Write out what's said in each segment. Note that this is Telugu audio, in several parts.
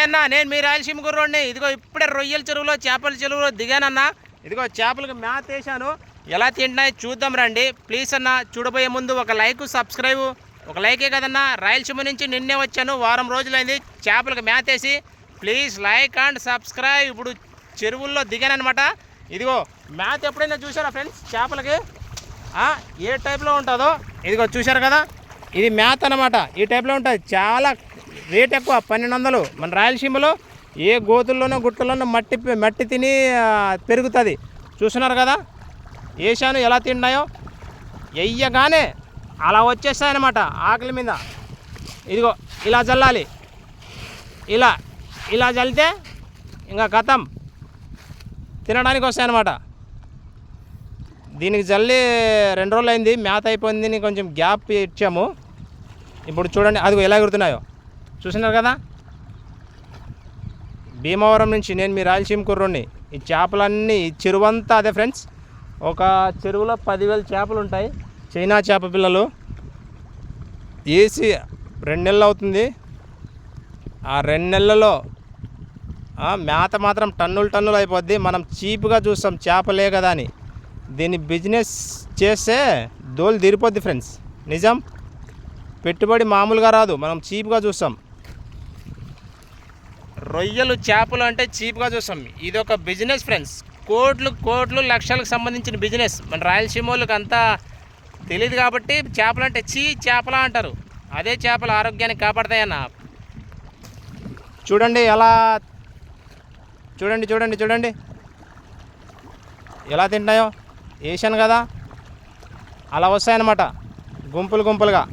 హాయ్ అన్న, నేను మీ రాయలసీమ కుర్రోడిని. ఇదిగో ఇప్పుడే రొయ్యల చెరువులో చేపల చెరువులో దిగానన్నా. ఇదిగో చేపలకు మ్యాథ్ వేసాను, ఎలా తింటున్నాయి చూద్దాం రండి. ప్లీజ్ అన్న, చూడబోయే ముందు ఒక లైక్ సబ్స్క్రైబ్. ఒక లైకే కదన్నా, రాయలసీమ నుంచి నిన్నే వచ్చాను, వారం రోజులైంది చేపలకు మ్యాథ్ వేసి. Please like and subscribe. ఇప్పుడు చెరువుల్లో దిగానమాట. ఇదిగో మ్యాథ్ ఎప్పుడైనా చూసారా ఫ్రెండ్స్ చేపలకి ఏ టైప్లో ఉంటుందో? ఇదిగో చూసారు కదా, ఇది మ్యాథ్ అనమాట. ఈ టైప్లో ఉంటుంది, చాలా రేట్ ఎక్కువ, 1200. మన రాయలసీమలో ఏ గోతుల్లోనో గుట్టల్లోనో మట్టి తిని పెరుగుతుంది. చూస్తున్నారు కదా, వేసాను ఎలా తిన్నాయో. వెయ్యగానే అలా వచ్చేస్తాయన్నమాట ఆకలి మీద. ఇదిగో ఇలా చల్లాలి, ఇలా చల్లితే ఇంకా కథం తినడానికి వస్తాయన్నమాట. దీనికి జల్లి 2 రోజులు అయింది, మ్యాథ్ అయిపోయింది, కొంచెం గ్యాప్ ఇచ్చాము. ఇప్పుడు చూడండి అదిగో ఎలా ఎగురుతున్నాయో, చూసినారు కదా. భీమవరం నుంచి నేను మీ రాయలసీమ కుర్రోడిని. ఈ చేపలన్నీ ఈ చెరువంతా అదే ఫ్రెండ్స్. ఒక చెరువులో 10,000 చేపలు ఉంటాయి, చైనా చేప పిల్లలు. వేసి 2 నెలలు అవుతుంది. ఆ 2 నెలలలో మేత మాత్రం టన్నులు అయిపోద్ది. మనం చీప్గా చూస్తాం చేపలే కదా అని. దీన్ని బిజినెస్ చేస్తే దోలు తీరిపోద్ది ఫ్రెండ్స్, నిజం. పెట్టుబడి మామూలుగా రాదు, మనం చీప్గా చూస్తాం. రొయ్యలు చేపలు అంటే చీప్గా చూస్తాం. ఇది ఒక బిజినెస్ ఫ్రెండ్స్, కోట్లు లక్షలకు సంబంధించిన బిజినెస్. మన రాయలసీమ వాళ్ళకి అంతా తెలియదు కాబట్టి చేపలు అంటే చేపల అంటారు. అదే చేపలు ఆరోగ్యాన్ని కాపాడతాయన్న. చూడండి ఎలా, చూడండి ఎలా తింటాయో. వేసాను కదా, అలా వస్తాయన్నమాట, గుంపులుగా,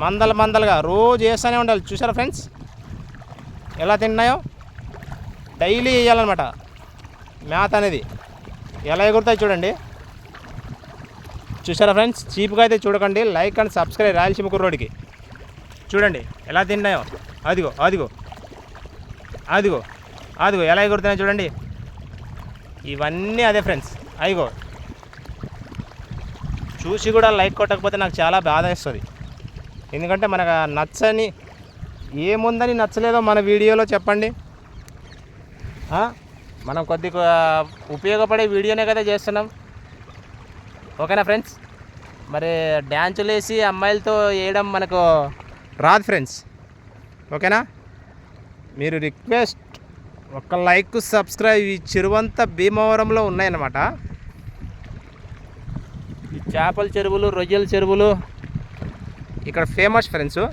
మందలుగా రోజు వేస్తూనే ఉండాలి. చూసారా ఫ్రెండ్స్ ఎలా తింటున్నాయో? డైలీ వేయాలన్నమాట మ్యాథ్ అనేది. ఎలా ఎగురుతాయి చూడండి. చూసారా ఫ్రెండ్స్, చీప్గా అయితే చూడకండి. లైక్ అండ్ సబ్స్క్రైబ్ రాయలసీమ కుర్రోడికి. చూడండి ఎలా తింటున్నాయో. అదిగో ఎలా ఎగురుతున్నాయి చూడండి. ఇవన్నీ అదే ఫ్రెండ్స్. అదిగో చూసి కూడా లైక్ కొట్టకపోతే నాకు చాలా బాధ వేస్తుంది. ఎందుకంటే మనకు నచ్చని ఏముందని నచ్చలేదో మన వీడియోలో చెప్పండి. మనం కొద్దిగా ఉపయోగపడే వీడియోనే కదా చేస్తున్నాం. ఓకేనా ఫ్రెండ్స్? మరి డ్యాన్సులు వేసి అమ్మాయిలతో వేయడం మనకు రాదు ఫ్రెండ్స్. ఓకేనా? మీరు రిక్వెస్ట్ ఒక లైక్ సబ్స్క్రైబ్. ఈ చెరువంతా భీమవరంలో ఉన్నాయన్నమాట. ఈ చేపల చెరువులు, రొయ్యల చెరువులు ఇక్కడ ఫేమస్ ఫ్రెండ్స్.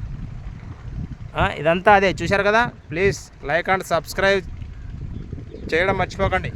ఇదంతా అదే, చూశారు కదా. ప్లీజ్ లైక్ అండ్ సబ్స్క్రైబ్ చేయడం మర్చిపోకండి.